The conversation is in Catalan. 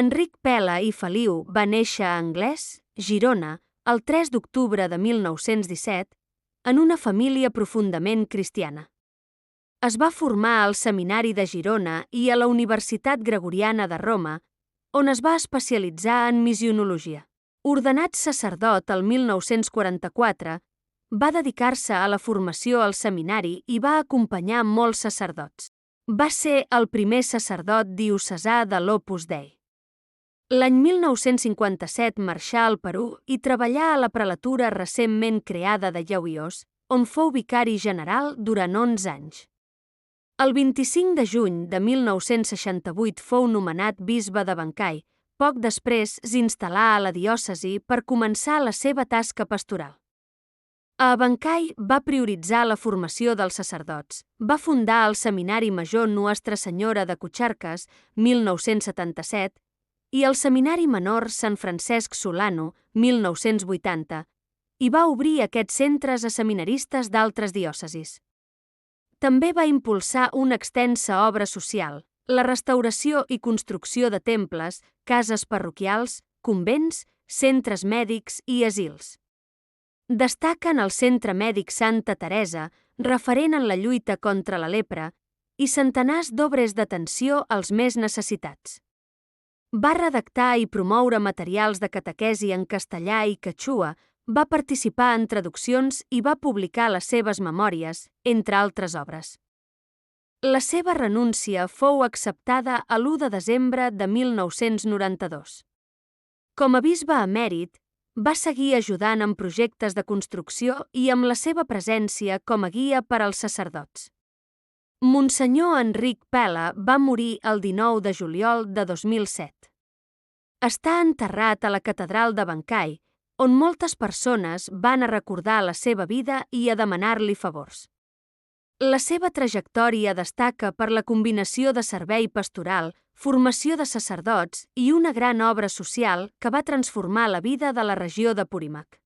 Enric Pela i Feliu va néixer a Anglès, Girona, el 3 d'octubre de 1917, en una família profundament cristiana. Es va formar al Seminari de Girona i a la Universitat Gregoriana de Roma, on es va especialitzar en misionologia. Ordenat sacerdot el 1944, va dedicar-se a la formació al seminari i va acompanyar molts sacerdots. Va ser el primer sacerdot diocesà de l'Opus Dei. L'any 1957 marxà al Perú i treballà a la prelatura recentment creada de Yauyos, on fou vicari general durant 11 anys. El 25 de juny de 1968 fou nomenat bisbe de Bancay. Poc després s'instal·là a la diòcesi per començar la seva tasca pastoral. A Bancay va prioritzar la formació dels sacerdots. Va fundar el Seminari Major Nuestra Senyora de Cucharcas, 1977, i el Seminari Menor Sant Francesc Solano, 1980, i va obrir aquests centres a seminaristes d'altres diòcesis. També va impulsar una extensa obra social, la restauració i construcció de temples, cases parroquials, convents, centres mèdics i asils. Destaquen el Centre Mèdic Santa Teresa, referent en la lluita contra la lepra, i centenars d'obres d'atenció als més necessitats. Va redactar i promoure materials de catequesi en castellà i quechua, va participar en traduccions i va publicar les seves memòries, entre altres obres. La seva renúncia fou acceptada l'1 de desembre de 1992. Com a bisbe emèrit, va seguir ajudant en projectes de construcció i amb la seva presència com a guia per als sacerdots. Monsenyor Enric Pela va morir el 19 de juliol de 2007. Està enterrat a la catedral de Bancay, on moltes persones van a recordar la seva vida i a demanar-li favors. La seva trajectòria destaca per la combinació de servei pastoral, formació de sacerdots i una gran obra social que va transformar la vida de la regió d'Apurímac.